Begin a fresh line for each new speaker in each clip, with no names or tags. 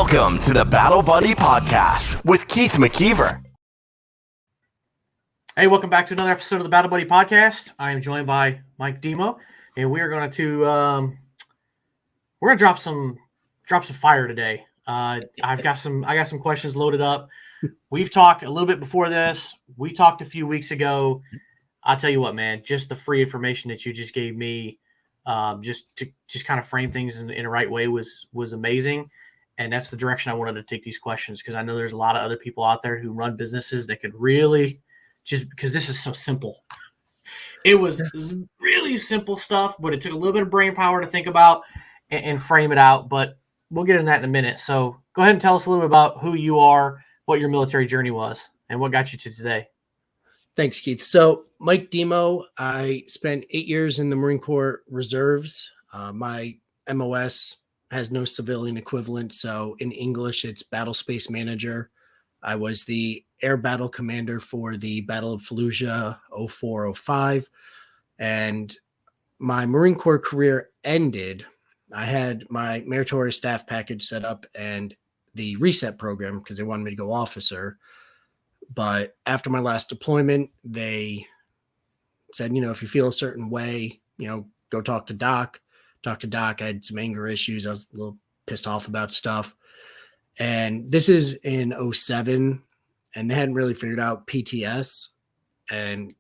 Welcome to the Battle Buddy Podcast with Keith McKeever.
Hey, welcome back to another episode of the Battle Buddy Podcast. I am joined by Mike Demo, and we are going to we're going to drop some fire today. I got some questions loaded up. We've talked a little bit before this. We talked a few weeks ago. I'll tell you what, man, just the free information that you just gave me, just to kind of frame things in a right way was amazing. And that's the direction I wanted to take these questions, because I know there's a lot of other people out there who run businesses that could really, just because this is so simple. It was really simple stuff, but it took a little bit of brain power to think about and frame it out. But we'll get into that in a minute. So go ahead and tell us a little bit about who you are, what your military journey was, and what got you to today.
Thanks, Keith. So Mike Demo, I spent 8 years in the Marine Corps Reserves. My MOS has no civilian equivalent. So in English, it's Battle Space Manager. I was the Air Battle Commander for the Battle of Fallujah 04-05. And my Marine Corps career ended. I had my meritorious staff package set up and the reset program because they wanted me to go officer. But after my last deployment, they said, if you feel a certain way, go talk to Doc. Talk to Doc. I had some anger issues. I was a little pissed off about stuff. And this is in 2007, and they hadn't really figured out PTS. And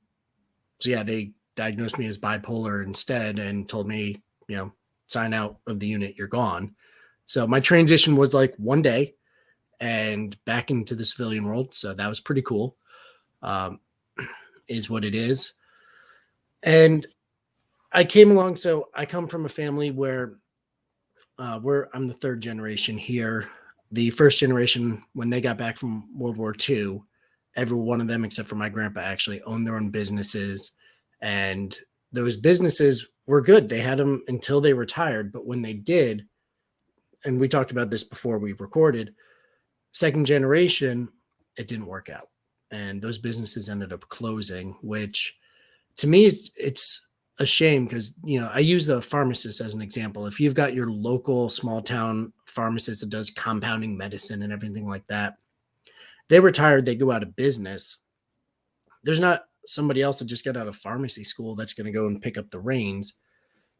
so, they diagnosed me as bipolar instead and told me, sign out of the unit, you're gone. So my transition was like one day and back into the civilian world. So that was pretty cool, is what it is. And I came along. So I come from a family where I'm the third generation here. The first generation, when they got back from World War II, every one of them, except for my grandpa, actually owned their own businesses. And those businesses were good. They had them until they retired. But when they did, and we talked about this before we recorded, second generation, it didn't work out. And those businesses ended up closing, which to me it's a shame because, I use the pharmacist as an example. If you've got your local small town pharmacist that does compounding medicine and everything like that, they retired, they go out of business. There's not somebody else that just got out of pharmacy school that's going to go and pick up the reins.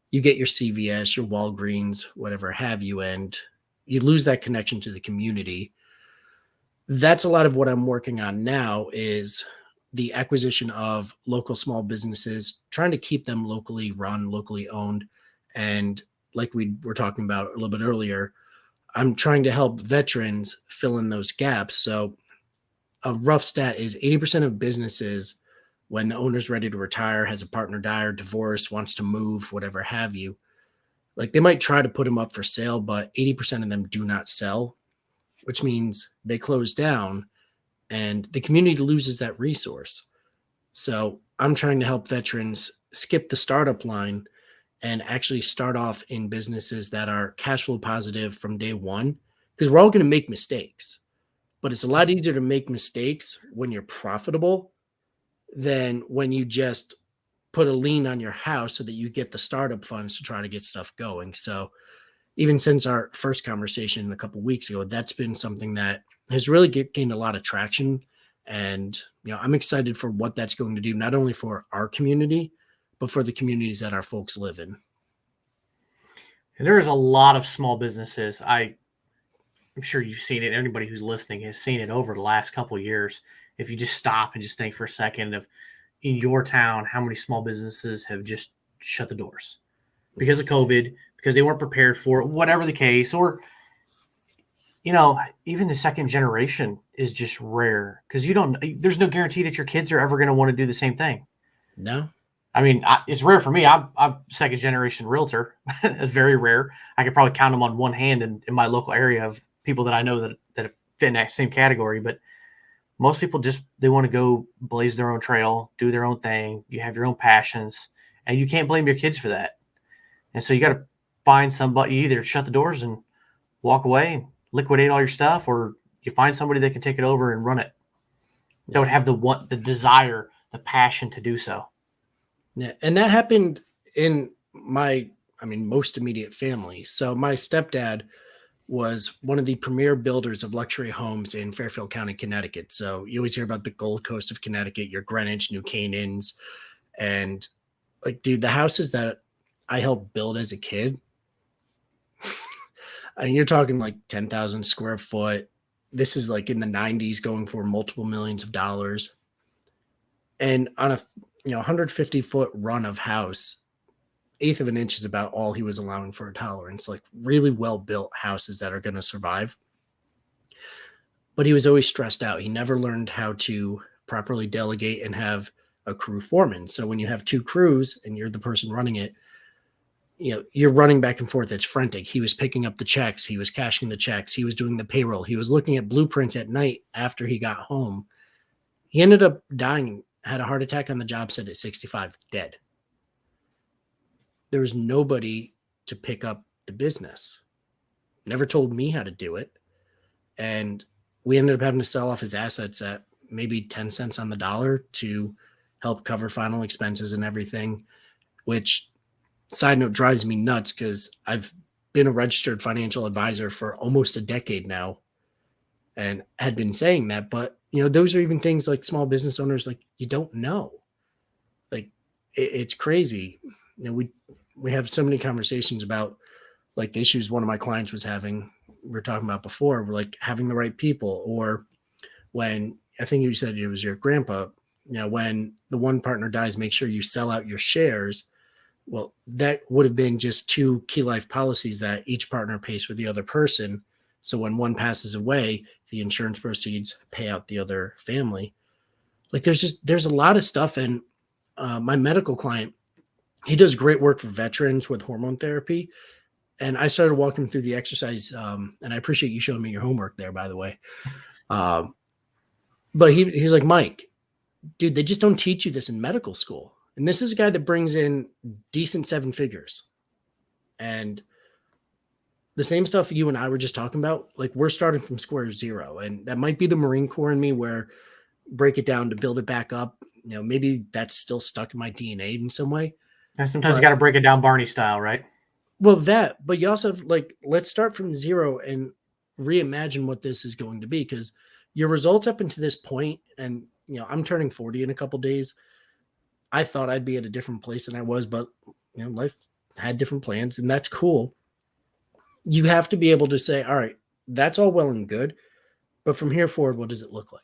You get your CVS, your Walgreens, whatever have you, and you lose that connection to the community. That's a lot of what I'm working on now is the acquisition of local small businesses, trying to keep them locally run, locally owned. And like we were talking about a little bit earlier, I'm trying to help veterans fill in those gaps. So a rough stat is 80% of businesses, when the owner's ready to retire, has a partner die or divorce, wants to move, whatever have you, like they might try to put them up for sale, but 80% of them do not sell, which means they close down and the community loses that resource. So I'm trying to help veterans skip the startup line and actually start off in businesses that are cash flow positive from day one, because we're all going to make mistakes, but it's a lot easier to make mistakes when you're profitable than when you just put a lien on your house so that you get the startup funds to try to get stuff going. So even since our first conversation a couple of weeks ago, that's been something that has really gained a lot of traction. And, I'm excited for what that's going to do, not only for our community, but for the communities that our folks live in.
And there is a lot of small businesses. I'm sure you've seen it. Anybody who's listening has seen it over the last couple of years. If you just stop and just think for a second of in your town, how many small businesses have just shut the doors because of COVID, because they weren't prepared for it, whatever the case, or, even the second generation is just rare because there's no guarantee that your kids are ever going to want to do the same thing.
No.
I mean, it's rare for me. I'm second generation realtor. It's very rare. I could probably count them on one hand in my local area of people that I know that have fit in that same category. But most people they want to go blaze their own trail, do their own thing. You have your own passions, and you can't blame your kids for that. And so you got to find somebody, you either shut the doors and walk away and liquidate all your stuff, or you find somebody that can take it over and run it. Don't have the desire, the passion to do so.
Yeah. And that happened in my most immediate family. So my stepdad was one of the premier builders of luxury homes in Fairfield County, Connecticut. So you always hear about the Gold Coast of Connecticut, your Greenwich, New Canaans, and like, dude, the houses that I helped build as a kid, I mean, you're talking like 10,000 square foot. This is like in the 90s, going for multiple millions of dollars. And on a 150-foot run of house, eighth of an inch is about all he was allowing for a tolerance. Like really well built houses that are going to survive. But he was always stressed out. He never learned how to properly delegate and have a crew foreman. So when you have two crews and you're the person running it, you're running back and forth. It's frantic. He was picking up the checks. He was cashing the checks. He was doing the payroll. He was looking at blueprints at night after he got home. He ended up dying, had a heart attack on the job site at 65, dead. There was nobody to pick up the business. Never told me how to do it. And we ended up having to sell off his assets at maybe 10 cents on the dollar to help cover final expenses and everything, which, side note, drives me nuts because I've been a registered financial advisor for almost a decade now and had been saying that. But, those are even things like small business owners, like you don't know. Like it's crazy. We have so many conversations about like the issues one of my clients was having. We were talking about before, we're like having the right people, or when I think you said it was your grandpa, when the one partner dies, make sure you sell out your shares. Well, that would have been just two key life policies that each partner pays for the other person. So when one passes away, the insurance proceeds pay out the other family. Like there's a lot of stuff. And my medical client, he does great work for veterans with hormone therapy. And I started walking through the exercise. And I appreciate you showing me your homework there, by the way. But he's like, Mike, dude, they just don't teach you this in medical school. And this is a guy that brings in decent seven figures. And the same stuff you and I were just talking about, like we're starting from square zero. And that might be the Marine Corps in me, where break it down to build it back up. Maybe that's still stuck in my DNA in some way.
And sometimes you got to break it down Barney style, right?
Well, but you also have like, let's start from zero and reimagine what this is going to be. Because your results up until this point, and I'm turning 40 in a couple days. I thought I'd be at a different place than I was, but life had different plans, and that's cool. You have to be able to say, all right, that's all well and good, but from here forward, what does it look like?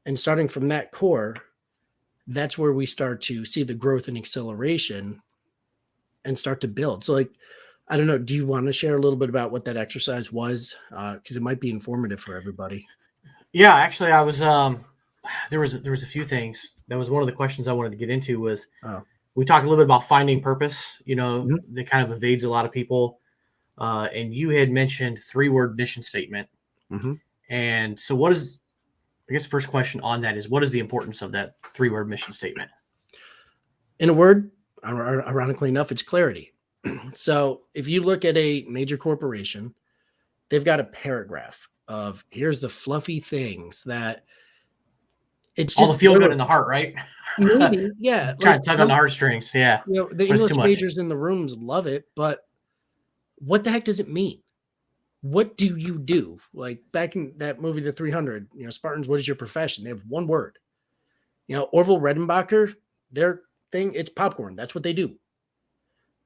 And starting from that core, that's where we start to see the growth and acceleration and start to build. So like, I don't know, do you want to share a little bit about what that exercise was? Because it might be informative for everybody.
Yeah, actually, I was there was a few things. That was one of the questions I wanted to get into was we talked a little bit about finding purpose, that kind of evades a lot of people. And you had mentioned 3-word mission statement.
Mm-hmm.
And so what is, I guess the first question on that is, what is the importance of that 3-word mission statement?
In a word, ironically enough, it's clarity. So if you look at a major corporation, they've got a paragraph of here's the fluffy things that it's just
all the feel good in the heart, right?
Maybe, yeah.
Try to tug on the heartstrings, yeah.
The English majors in the rooms love it, but what the heck does it mean? What do you do? Like back in that movie, The 300, Spartans, what is your profession? They have one word. Orville Redenbacher, their thing, it's popcorn. That's what they do.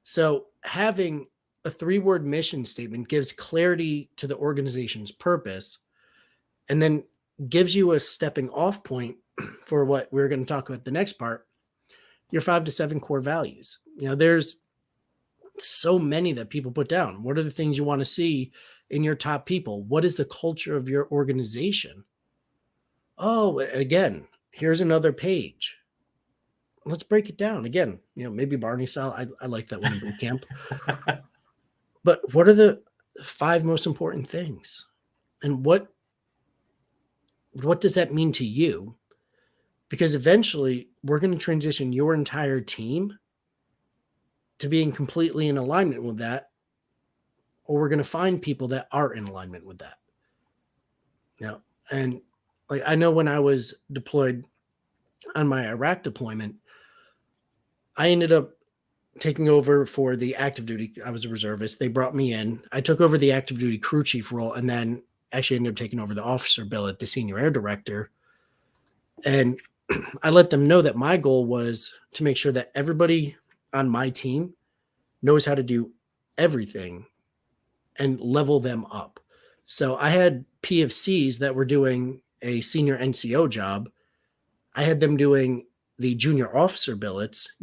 So having a 3-word mission statement gives clarity to the organization's purpose, and then gives you a stepping off point for what we're going to talk about the next part, your 5 to 7 core values. There's so many that people put down. What are the things you want to see in your top people? What is the culture of your organization? Oh, again, here's another page. Let's break it down again. Maybe Barney style. I like that one in boot camp. But what are the 5 most important things? And what does that mean to you? Because eventually we're going to transition your entire team to being completely in alignment with that, or we're going to find people that are in alignment with that. And like, I know when I was deployed on my Iraq deployment, I ended up taking over for the active duty. I was a reservist. They brought me in. I took over the active duty crew chief role and then actually ended up taking over the officer billet, the senior air director. And I let them know that my goal was to make sure that everybody on my team knows how to do everything and level them up. So I had PFCs that were doing a senior NCO job. I had them doing the junior officer billets,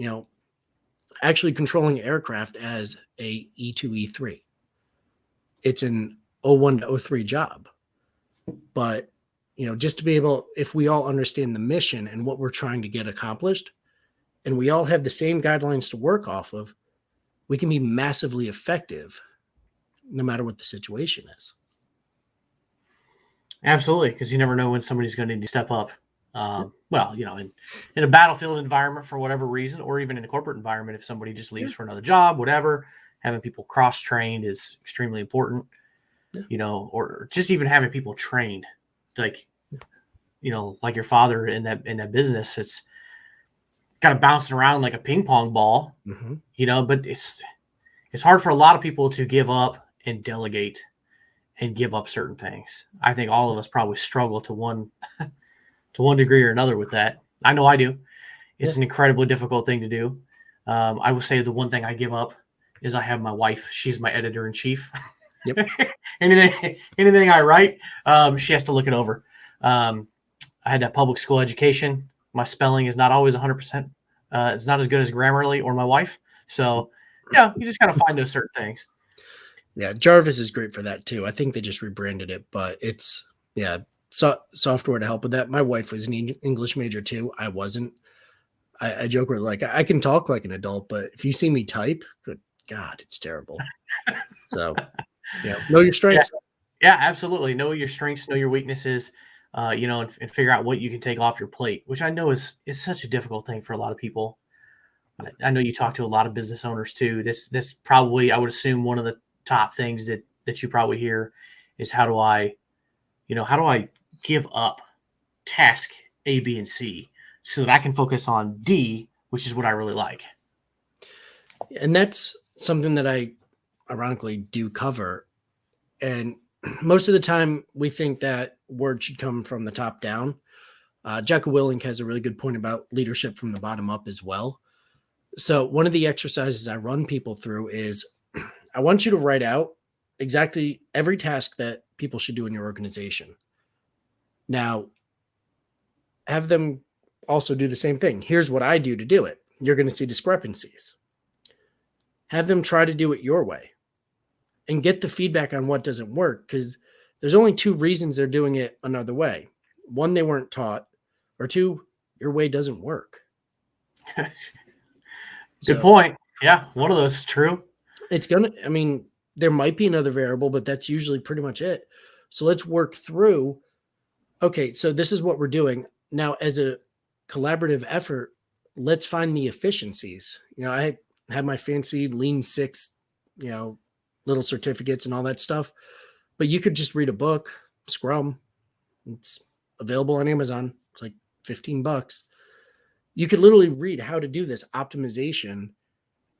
actually controlling aircraft as a E2, E3. It's an 01 to 03 job. But, just to be able, if we all understand the mission and what we're trying to get accomplished, and we all have the same guidelines to work off of, we can be massively effective no matter what the situation is.
Absolutely, because you never know when somebody's going to need to step up. In a battlefield environment for whatever reason, or even in a corporate environment, if somebody just leaves for another job, whatever, having people cross-trained is extremely important, or just even having people trained, like your father in that business, it's kind of bouncing around like a ping pong ball, but it's hard for a lot of people to give up and delegate and give up certain things. I think all of us probably struggle to one degree or another with that. I know I do. It's an incredibly difficult thing to do. I will say the one thing I give up is I have my wife. She's my editor in chief.
Yep.
anything I write, she has to look it over. I had that public school education. My spelling is not always 100%. It's not as good as Grammarly or my wife. So, you just got to find those certain things.
Yeah, Jarvis is great for that too. I think they just rebranded it, but it's software to help with that. My wife was an English major too. I wasn't. I joke with like I can talk like an adult, but if you see me type, good God, it's terrible. So, know your strengths.
Yeah, absolutely. Know your strengths, know your weaknesses, and figure out what you can take off your plate, which I know is such a difficult thing for a lot of people. I know you talk to a lot of business owners too. That's probably, I would assume, one of the top things that you probably hear is how do I give up task A, B, and C so that I can focus on D, which is what I really like.
And that's something that I ironically do cover. And most of the time we think that word should come from the top down. Jocko Willink has a really good point about leadership from the bottom up as well. So one of the exercises I run people through is I want you to write out exactly every task that people should do in your organization. Now, have them also do the same thing. Here's what I do to do it. You're going to see discrepancies. Have them try to do it your way and get the feedback on what doesn't work, because there's only two reasons they're doing it another way. One, they weren't taught, or two, your way doesn't work.
Good point. Yeah, one of those is true.
There might be another variable, but that's usually pretty much it. So let's work through, okay, so this is what we're doing. Now, as a collaborative effort, let's find the efficiencies. I have my fancy Lean Six, little certificates and all that stuff, but you could just read a book, Scrum. It's available on Amazon. It's like $15. You could literally read how to do this optimization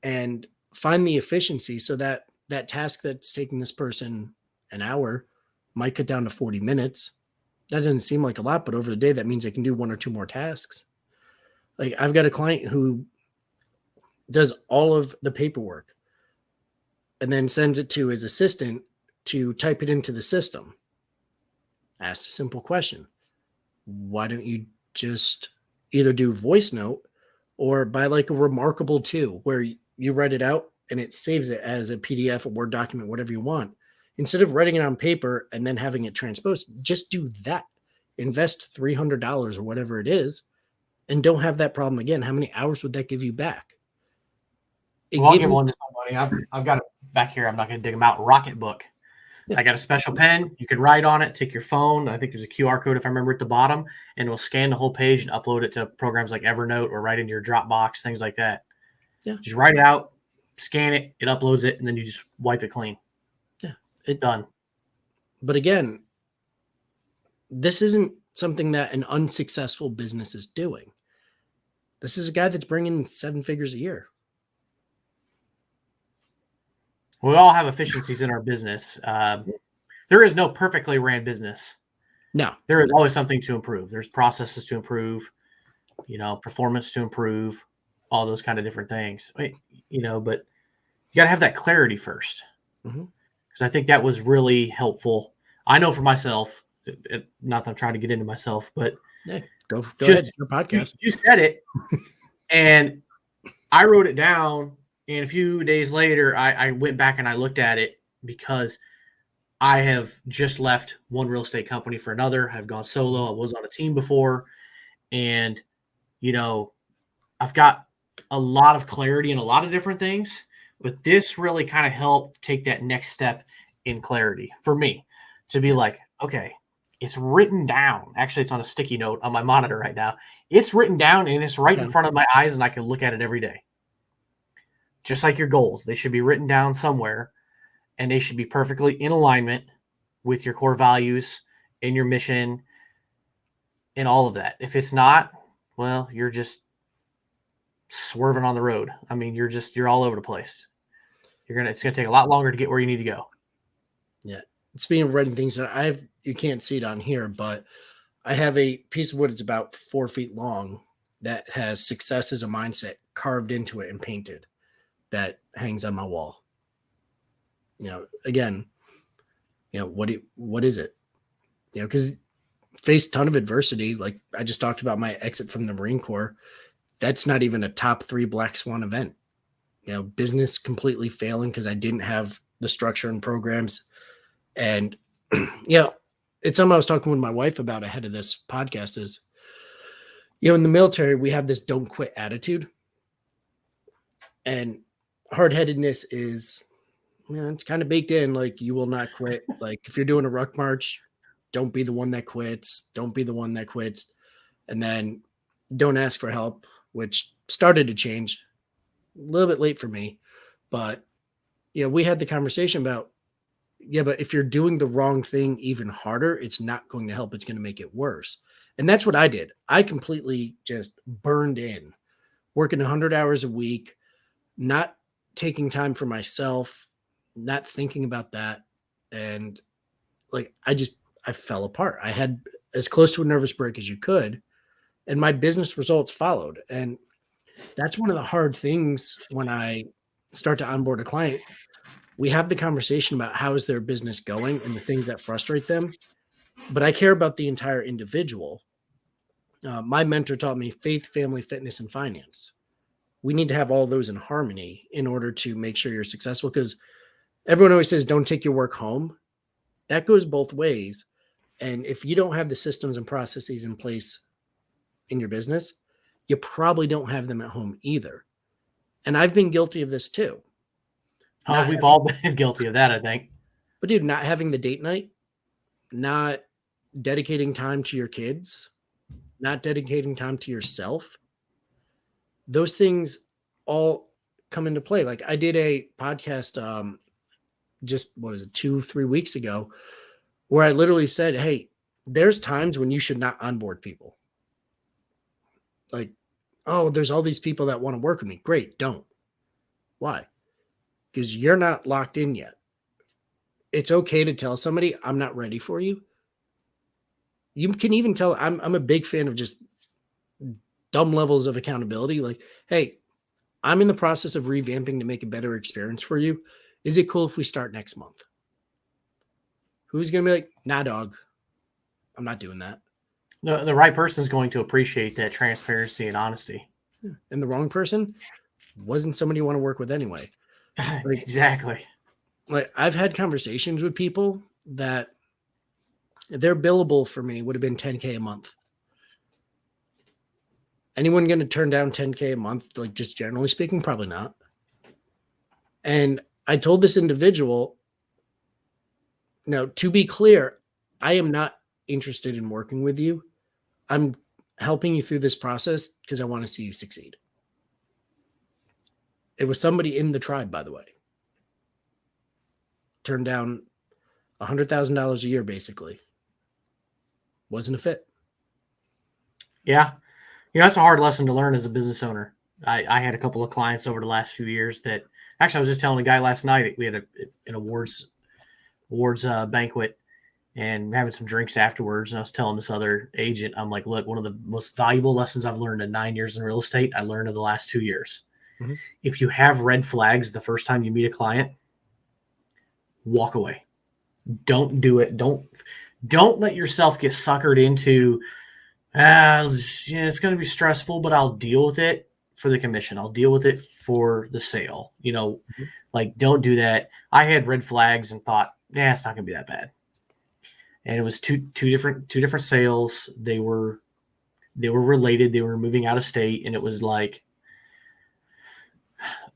and find the efficiency so that that task that's taking this person an hour might cut down to 40 minutes. That doesn't seem like a lot, but over the day, that means they can do one or two more tasks. Like I've got a client who does all of the paperwork and then sends it to his assistant to type it into the system. Asked a simple question. Why don't you just either do voice note or buy like a Remarkable 2 where you write it out and it saves it as a PDF, a Word document, whatever you want. Instead of writing it on paper and then having it transposed, just do that. Invest $300 or whatever it is and don't have that problem again. How many hours would that give you back?
I'll give one to somebody. I've got it back here. I'm not going to dig them out. Rocketbook. Yeah. I got a special pen. You can write on it, take your phone. I think there's a QR code, if I remember, at the bottom, and it will scan the whole page and upload it to programs like Evernote or right into your Dropbox, things like that.
Yeah.
Just write it out, scan it, it uploads it, and then you just wipe it clean.
Yeah.
It's done.
But again, this isn't something that an unsuccessful business is doing. This is a guy that's bringing 7 figures a year.
We all have efficiencies in our business. There is no perfectly ran business.
No,
There is always something to improve. There's processes to improve, performance to improve, all those kind of different things. But you got to have that clarity first.
Mhm.
Because I think that was really helpful. I know for myself, not that I'm trying to get into myself, but
yeah, go
just
ahead. Your podcast.
you said it, and I wrote it down. And a few days later, I went back and I looked at it because I have just left one real estate company for another. I've gone solo. I was on a team before, and you know, I've got a lot of clarity in a lot of different things. But this really kind of helped take that next step in clarity for me to be like, okay, it's written down. Actually, it's on a sticky note on my monitor right now. It's written down and it's right in
Okay.
front of my eyes, and I can look at it every day. Just like your goals, they should be written down somewhere, and they should be perfectly in alignment with your core values and your mission and all of that. If it's not, well, you're just swerving on the road. I mean, you're all over the place. It's gonna take a lot longer to get where you need to go.
Yeah. Speaking of writing things, you can't see it on here, but I have a piece of wood. It's about 4 feet long that has success as a mindset carved into it and painted that hangs on my wall. Again, what is it? Because faced a ton of adversity. Like I just talked about my exit from the Marine Corps. That's not even a top 3 black swan event. Business completely failing because I didn't have the structure and programs. And it's something I was talking with my wife about ahead of this podcast is, in the military, we have this don't quit attitude. And hard-headedness is, it's kind of baked in. Like you will not quit. Like if you're doing a ruck march, don't be the one that quits. Don't be the one that quits. And then don't ask for help, which started to change a little bit late for me. But, we had the conversation about, but if you're doing the wrong thing even harder, it's not going to help. It's going to make it worse. And that's what I did. I completely just burned in, working 100 hours a week, not taking time for myself, not thinking about that. And like, I fell apart. I had as close to a nervous break as you could, and my business results followed. And that's one of the hard things when I start to onboard a client. We have the conversation about how is their business going and the things that frustrate them. But I care about the entire individual. My mentor taught me faith, family, fitness, and finance. We need to have all those in harmony in order to make sure you're successful, because everyone always says, don't take your work home. That goes both ways. And if you don't have the systems and processes in place in your business, you probably don't have them at home either. And I've been guilty of this too.
We've all been guilty of that, I think.
But dude, not having the date night, not dedicating time to your kids, not dedicating time to yourself, those things all come into play. Like I did a podcast just 2-3 weeks ago where I literally said, hey, there's times when you should not onboard people. Like, oh, there's all these people that want to work with me. Great, don't. Why? Because you're not locked in yet. It's okay to tell somebody, I'm not ready for you. You can even tell, I'm a big fan of just dumb levels of accountability. Like, hey, I'm in the process of revamping to make a better experience for you. Is it cool if we start next month? Who's going to be like, nah, dog, I'm not doing that.
The right person is going to appreciate that transparency and honesty.
And the wrong person wasn't somebody you want to work with anyway. Like,
exactly.
Like I've had conversations with people that their billable for me would have been $10K a month. Anyone going to turn down $10K a month? Like just generally speaking, probably not. And I told this individual, now to be clear, I am not interested in working with you. I'm helping you through this process because I want to see you succeed. It was somebody in the tribe, by the way. Turned down $100,000 a year, basically. Wasn't a fit.
Yeah. That's a hard lesson to learn as a business owner. I had a couple of clients over the last few years that Actually, I was just telling a guy last night, we had an awards banquet and having some drinks afterwards. And I was telling this other agent, I'm like, look, one of the most valuable lessons I've learned in 9 years in real estate, I learned in the last 2 years.
Mhm.
If you have red flags the first time you meet a client, walk away. Don't do it. Don't let yourself get suckered into, it's going to be stressful, but I'll deal with it for the commission. I'll deal with it for the sale. Like, don't do that. I had red flags and thought, it's not going to be that bad. And it was two different sales. They were related. They were moving out of state, and it was like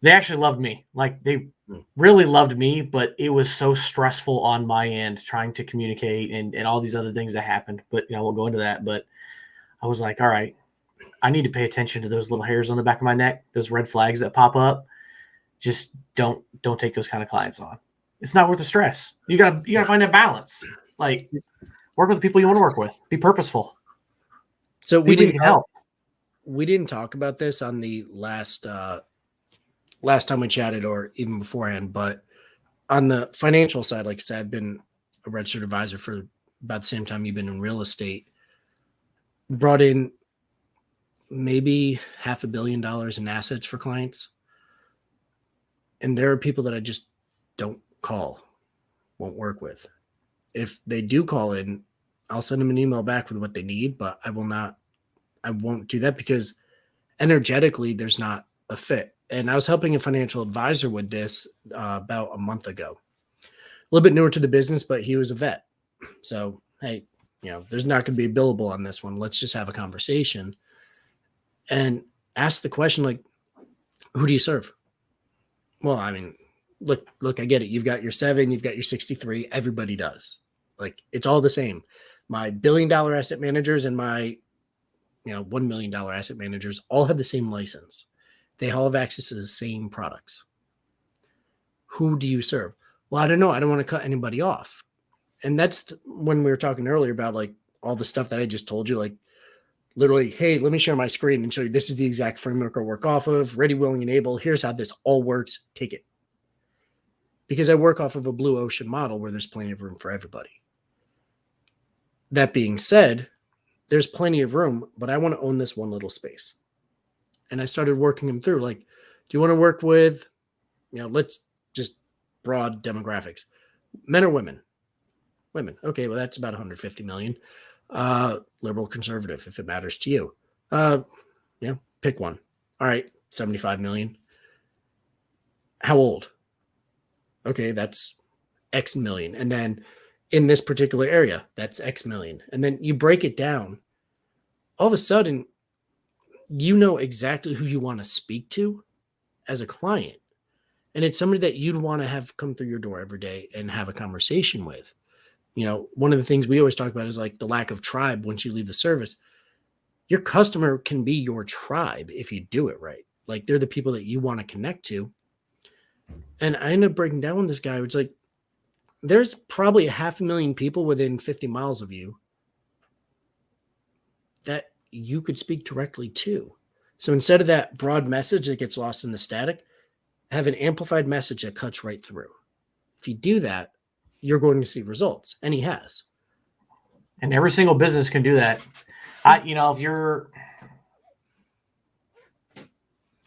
they actually loved me. Like, they really loved me, but it was so stressful on my end trying to communicate and all these other things that happened. But I won't go into that. But I was like, all right, I need to pay attention to those little hairs on the back of my neck, those red flags that pop up. Just don't take those kind of clients on. It's not worth the stress. You gotta find that balance. Like, work with the people you want to work with. Be purposeful.
So
we didn't help.
We didn't talk about this on the last time we chatted, or even beforehand. But on the financial side, like I said, I've been a registered advisor for about the same time you've been in real estate. Brought in maybe $500 million in assets for clients, and there are people that I just don't call, won't work with. If they do call in, I'll send them an email back with what they need, but I won't do that because energetically there's not a fit. And I was helping a financial advisor with this about a month ago. A little bit newer to the business, but he was a vet. So, hey, there's not going to be a billable on this one. Let's just have a conversation and ask the question, like, who do you serve? Well, I mean, look, I get it. You've got your 7, you've got your 63. Everybody does. Like, it's all the same. My $1 billion asset managers and my, $1 million asset managers all have the same license. They all have access to the same products. Who do you serve? Well, I don't know. I don't want to cut anybody off. And that's when we were talking earlier about like all the stuff that I just told you, like literally, hey, let me share my screen and show you this is the exact framework I work off of. Ready, willing, and able. Here's how this all works. Take it. Because I work off of a blue ocean model where there's plenty of room for everybody. That being said, there's plenty of room, but I want to own this one little space. And I started working them through. Like, do you want to work with, let's just broad demographics, men or women? Women. Okay, well, that's about 150 million. Liberal, conservative, if it matters to you. Pick one. All right, 75 million. How old? Okay, that's X million. And then in this particular area, that's X million. And then you break it down. All of a sudden, you know exactly who you want to speak to as a client. And it's somebody that you'd want to have come through your door every day and have a conversation with. One of the things we always talk about is like the lack of tribe once you leave the service. Your customer can be your tribe if you do it right. Like, they're the people that you want to connect to. And I ended up breaking down with this guy, which like, there's probably 500,000 people within 50 miles of you that you could speak directly to. So instead of that broad message that gets lost in the static, have an amplified message that cuts right through. If you do that, you're going to see results. And he has.
And every single business can do that. If you're,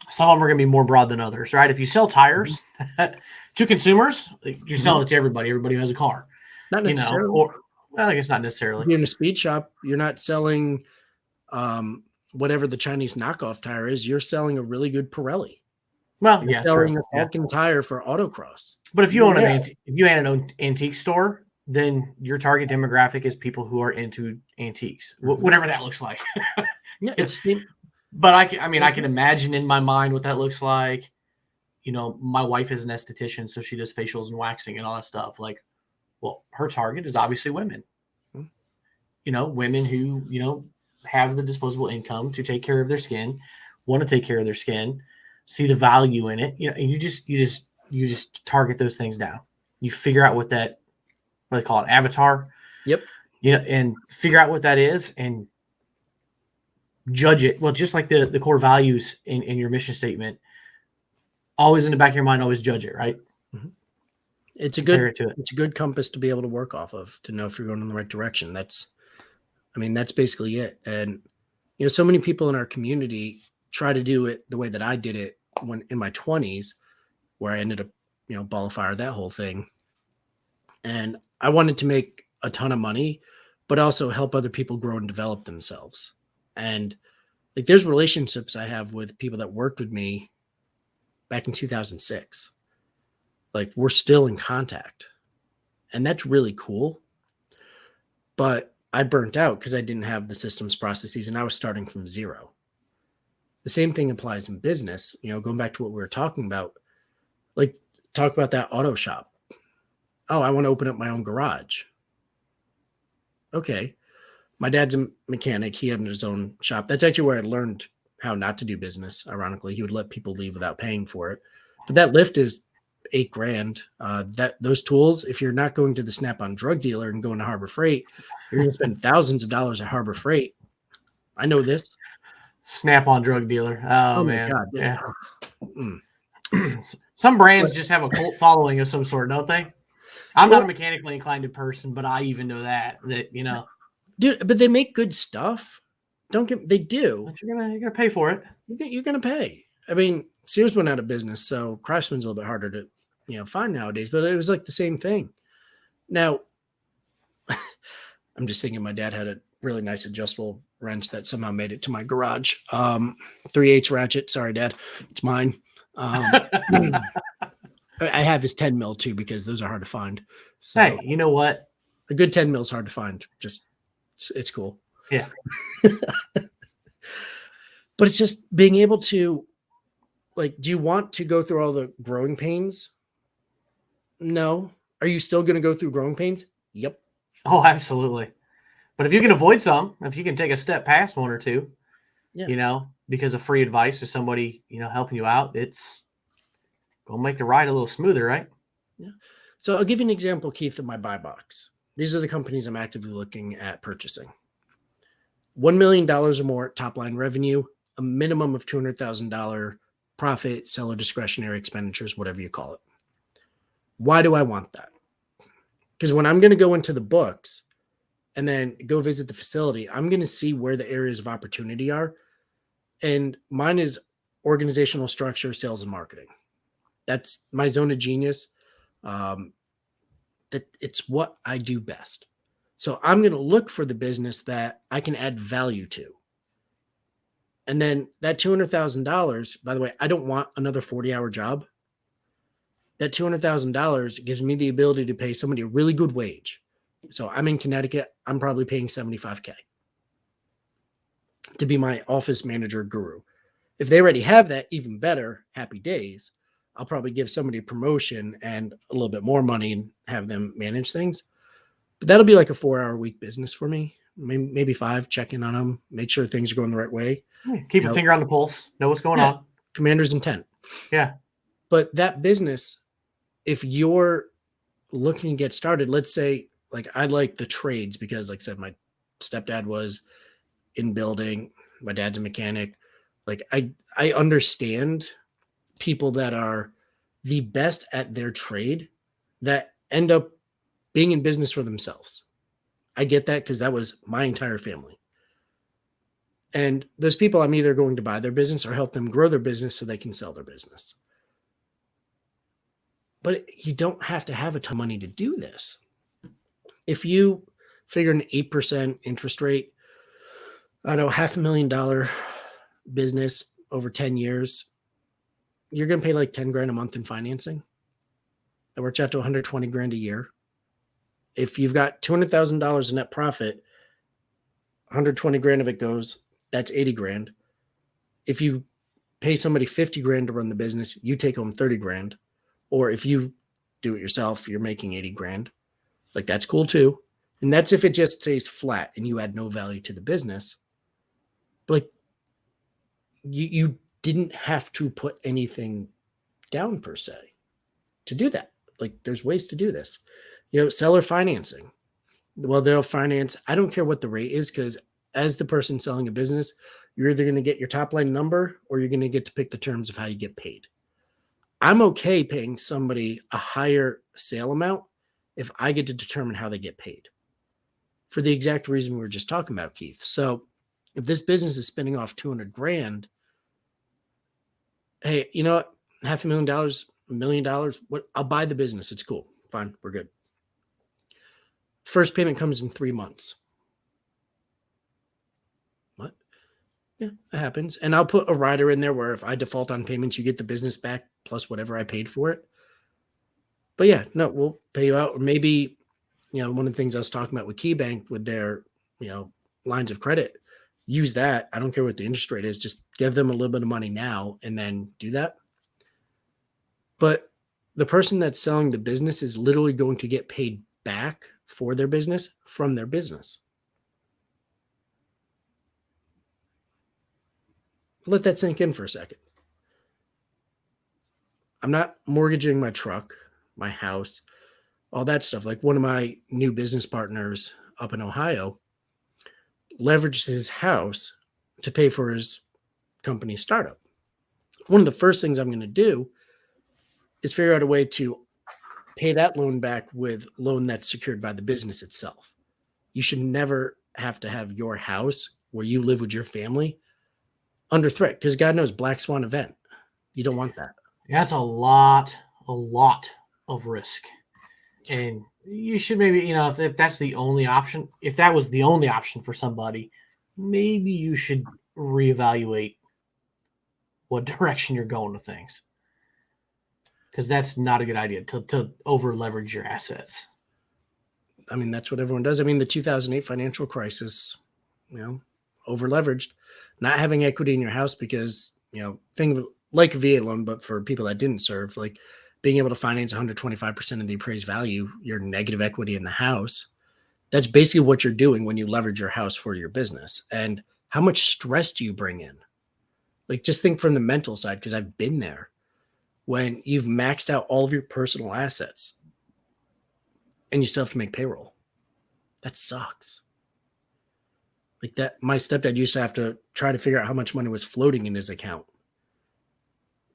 some of them are going to be more broad than others, right? If you sell tires to consumers, you're selling it to everybody. Everybody who has a car.
Not necessarily.
Well, I guess not necessarily.
If you're in a speed shop, you're not selling whatever the Chinese knockoff tire is. You're selling a really good Pirelli.
Well,
you're selling a Falcon tire for autocross. But
if you own an antique store, then your target demographic is people who are into antiques, whatever that looks like.
Yeah,
but I can imagine in my mind what that looks like. My wife is an esthetician, so she does facials and waxing and all that stuff. Like, well, her target is obviously women. Women who, have the disposable income to take care of their skin, want to take care of their skin, see the value in it. And you just target those things down. You figure out what they call it, avatar.
Yep.
And figure out what that is and judge it. Well, just like the core values in your mission statement, always in the back of your mind, always judge it, right?
It's a
Compare
good
it to it.
it's a good compass to be able to work off of, to know if you're going in the right direction. That's basically it. And so many people in our community try to do it the way that I did it when in my 20s, where I ended up, ball of fire, that whole thing. And I wanted to make a ton of money, but also help other people grow and develop themselves. And like, there's relationships I have with people that worked with me back in 2006. Like, we're still in contact, and that's really cool. But I burnt out because I didn't have the systems, processes, and I was starting from zero. The same thing applies in business. Going back to what we were talking about, like, talk about that auto shop. Oh, I want to open up my own garage. Okay. My dad's a mechanic. He had his own shop. That's actually where I learned how not to do business. Ironically, he would let people leave without paying for it. But that lift is $8,000. Those tools, if you're not going to the Snap-on drug dealer and going to Harbor Freight, you're going to spend thousands of dollars at Harbor Freight. I know this.
Snap-on drug dealer. Oh
my
man.
God.
Yeah.
Mm.
Some brands just have a cult following of some sort, don't they? I'm not a mechanically inclined person, but I even know that.
Dude, but they make good stuff. They do.
But you're gonna pay for it.
You're gonna pay. Sears went out of business, so Craftsman's a little bit harder to find nowadays, but it was like the same thing. Now, I'm just thinking my dad had a really nice adjustable wrench that somehow made it to my garage. 3/8 ratchet. Sorry, Dad. It's mine. I have his 10 mil too, because those are hard to find. So
hey, you know what?
A good 10 mil is hard to find. Just it's cool.
Yeah.
But it's just being able to, like, do you want to go through all the growing pains? No. Are you still going to go through growing pains? Yep.
Oh, absolutely. But if you can avoid some, if you can take a step past one or two, because of free advice or somebody, helping you out, it's going to make the ride a little smoother, right?
Yeah. So I'll give you an example, Keith, of my buy box. These are the companies I'm actively looking at purchasing. $1 million or more top line revenue, a minimum of $200,000 profit, seller discretionary expenditures, whatever you call it. Why do I want that? Because when I'm going to go into the books and then go visit the facility, I'm going to see where the areas of opportunity are. And mine is organizational structure, sales, and marketing. That's my zone of genius. That it's what I do best. So I'm going to look for the business that I can add value to. And then that $200,000, by the way, I don't want another 40-hour job. That $200,000 gives me the ability to pay somebody a really good wage. So I'm in Connecticut. I'm probably paying $75K to be my office manager guru. If they already have that, even better, happy days. I'll probably give somebody a promotion and a little bit more money and have them manage things. But that'll be like a 4-hour week business for me. Maybe 5, check in on them, make sure things are going the right way.
Keep a finger on the pulse, know what's going on.
Commander's intent.
Yeah.
But that business, if you're looking to get started, let's say, like, I like the trades because, like I said, my stepdad was in building, my dad's a mechanic. Like, I understand people that are the best at their trade that end up being in business for themselves. I get that because that was my entire family. And those people, I'm either going to buy their business or help them grow their business so they can sell their business. But you don't have to have a ton of money to do this. If you figure an 8% interest rate, I know $500,000 business over 10 years, you're going to pay like $10,000 a month in financing. That works out to $120,000 a year. If you've got $200,000 in net profit, $120,000 of it goes, that's $80,000. If you pay somebody $50,000 to run the business, you take home $30,000. Or if you do it yourself, you're making $80,000. Like, that's cool too. And that's if it just stays flat and you add no value to the business. But like, you didn't have to put anything down per se to do that. Like, there's ways to do this. Seller financing. Well, they'll finance. I don't care what the rate is, because as the person selling a business, you're either going to get your top line number or you're going to get to pick the terms of how you get paid. I'm okay paying somebody a higher sale amount if I get to determine how they get paid for the exact reason we were just talking about, Keith. So if this business is spinning off 200 grand, hey, you know what? $500,000, $1 million, what? I'll buy the business. It's cool. Fine. We're good. First payment comes in 3 months. What? Yeah, that happens. And I'll put a rider in there where if I default on payments, you get the business back plus whatever I paid for it. But yeah, no, we'll pay you out. Or maybe, one of the things I was talking about with KeyBank with their, lines of credit, use that. I don't care what the interest rate is. Just give them a little bit of money now and then do that. But the person that's selling the business is literally going to get paid back for their business from their business. Let that sink in for a second. I'm not mortgaging my truck, my house, all that stuff. Like one of my new business partners up in Ohio leveraged his house to pay for his company startup. One of the first things I'm going to do is figure out a way to pay that loan back with loan that's secured by the business itself. You should never have to have your house where you live with your family under threat because God knows black swan event. You don't want that.
That's a lot of risk. And you should maybe, if that's the only option, if that was the only option for somebody, maybe you should reevaluate what direction you're going with things. Because that's not a good idea to over leverage your assets.
I mean, that's what everyone does. I mean, the 2008 financial crisis, over leveraged, not having equity in your house because, think of it like a VA loan, but for people that didn't serve, like being able to finance 125% of the appraised value, your negative equity in the house. That's basically what you're doing when you leverage your house for your business. And how much stress do you bring in? Like, just think from the mental side, because I've been there. When you've maxed out all of your personal assets and you still have to make payroll. That sucks. Like that, my stepdad used to have to try to figure out how much money was floating in his account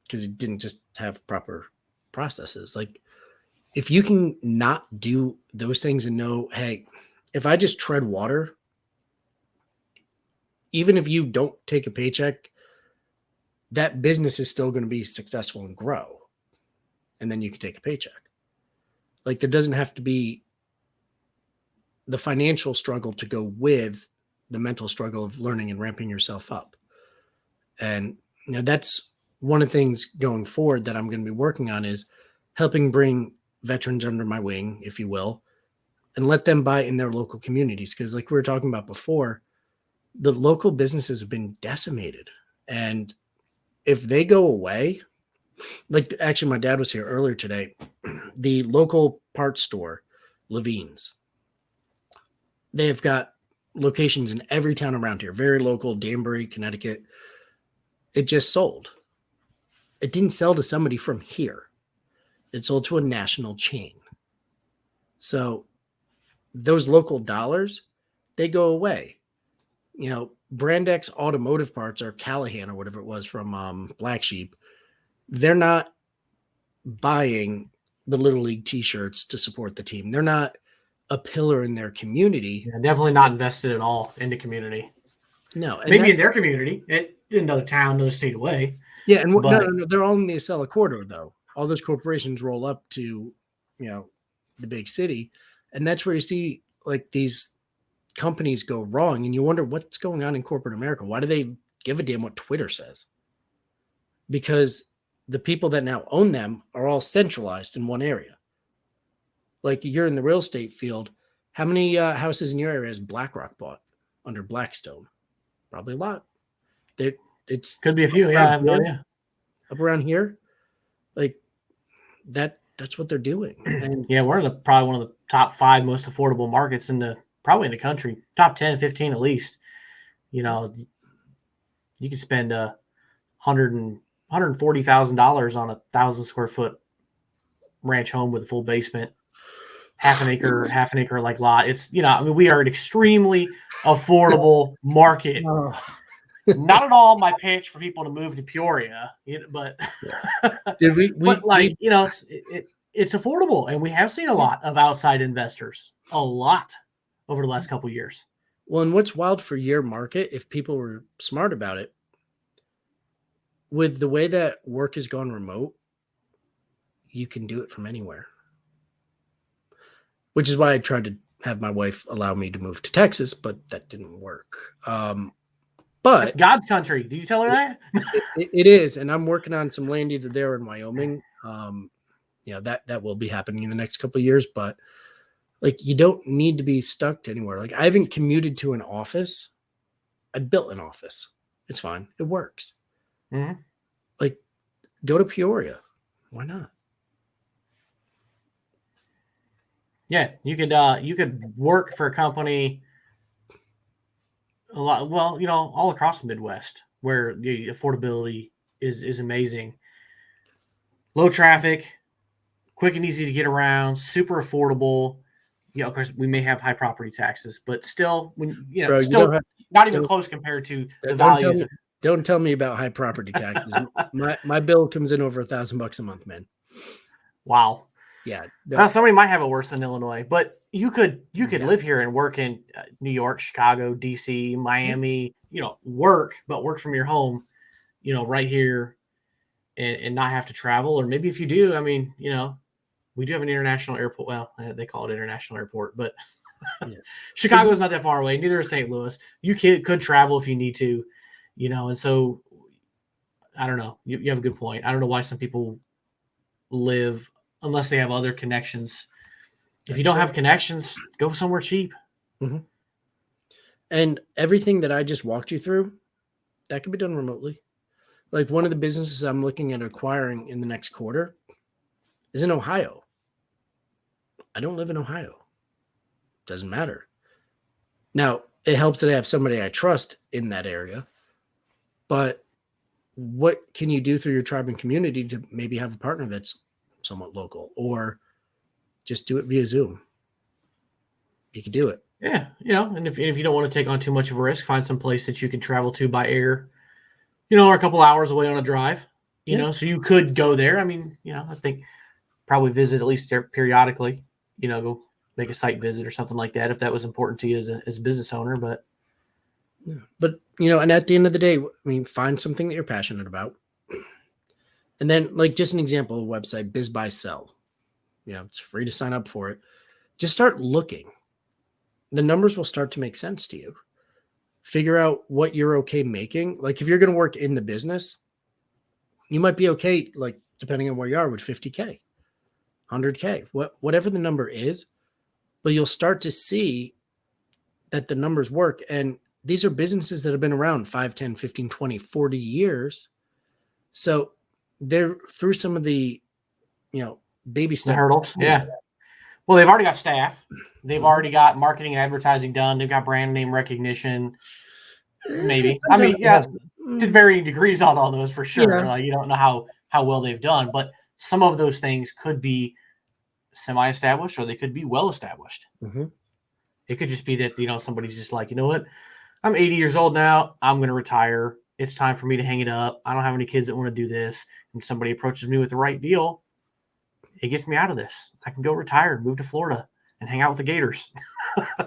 because he didn't just have proper processes. Like if you can not do those things and know, hey, if I just tread water, even if you don't take a paycheck, that business is still going to be successful and grow. And then you can take a paycheck. Like there doesn't have to be the financial struggle to go with the mental struggle of learning and ramping yourself up. And that's one of the things going forward that I'm going to be working on is helping bring veterans under my wing, if you will, and let them buy in their local communities. Because like we were talking about before, the local businesses have been decimated. And if they go away, like actually my dad was here earlier today, the local parts store, Levine's, they've got locations in every town around here, very local, Danbury, Connecticut. It just sold. It didn't sell to somebody from here. It sold to a national chain. So those local dollars, they go away. Brand X automotive parts or Callahan or whatever it was from Black Sheep, they're not buying the Little League t-shirts to support the team. They're not a pillar in their community.
Yeah, definitely not invested at all in the community.
No.
Maybe in their community, in another town, another state away.
Yeah, and no, they're all in the Acela corridor, though. All those corporations roll up to, the big city. And that's where you see, like, these companies go wrong, and you wonder what's going on in corporate America. Why do they give a damn what Twitter says? Because the people that now own them are all centralized in one area. Like you're in the real estate field. How many houses in your area has BlackRock bought under Blackstone? Probably a lot. It's
could be a few. Yeah, I have no idea.
Up around here, like that's what they're doing. And
yeah, we're in probably one of the top 5 most affordable markets probably in the country, top 10, 15 at least. You could spend $140,000 on 1,000 square foot ranch home with a full basement, half an acre like lot. It's we are an extremely affordable market. Not at all my pitch for people to move to Peoria, but
Did
it's affordable, and we have seen a lot of outside investors, a lot over the last couple of years.
Well, and what's wild for your market, if people were smart about it, with the way that work has gone remote, you can do it from anywhere. Which is why I tried to have my wife allow me to move to Texas, but that didn't work. But
that's God's country. Do you tell her that?
It is, and I'm working on some land either there or in Wyoming. That will be happening in the next couple of years. But like, you don't need to be stuck to anywhere. Like, I haven't commuted to an office. I built an office. It's fine. It works.
Mm-hmm.
Like, go to Peoria. Why not?
Yeah, you could work for a company a lot. Well, all across the Midwest where the affordability is amazing. Low traffic, quick and easy to get around, super affordable. Of course, we may have high property taxes, but still, not even close compared to the values.
Don't tell me about high property taxes. my bill comes in over $1,000 a month, man.
Wow.
Yeah.
No. Well, somebody might have it worse than Illinois, but you could live here and work in New York, Chicago, DC, Miami, work from your home, right here and not have to travel. Or maybe if you do, we do have an international airport. Well, they call it international airport, but Chicago's not that far away. Neither is St. Louis. You could travel if you need to, and so I don't know. You have a good point. I don't know why some people live unless they have other connections. If you don't have connections, go somewhere cheap.
Mm-hmm. And everything that I just walked you through, that can be done remotely. Like, one of the businesses I'm looking at acquiring in the next quarter is in Ohio. I don't live in Ohio. Doesn't matter. Now, it helps that I have somebody I trust in that area. But what can you do through your tribe and community to maybe have a partner that's somewhat local, or just do it via Zoom? You can do it.
Yeah. And if you don't want to take on too much of a risk, find some place that you can travel to by air, or a couple hours away on a drive, so you could go there. I think probably visit at least periodically, go make a site visit or something like that if that was important to you as a business owner. But
and at the end of the day, find something that you're passionate about. And then, like, just an example of a website, Biz Buy Sell. It's free to sign up for it. Just start looking. The numbers will start to make sense to you. Figure out what you're okay making. Like, if you're going to work in the business, you might be okay, like, depending on where you are, with 50K, 100K, whatever the number is. But you'll start to see that the numbers work. And these are businesses that have been around 5, 10, 15, 20, 40 years. So they're through some of the, baby steps.
The hurdles. Yeah. Well, they've already got staff. They've already got marketing and advertising done. They've got brand name recognition. Maybe. To varying degrees on all those for sure.
Yeah.
Like, you don't know how well they've done, but some of those things could be semi-established or they could be well-established.
Mm-hmm.
It could just be that, somebody's just like, you know what? I'm 80 years old now. I'm going to retire. It's time for me to hang it up. I don't have any kids that want to do this. And somebody approaches me with the right deal. It gets me out of this. I can go retire, move to Florida, and hang out with the Gators.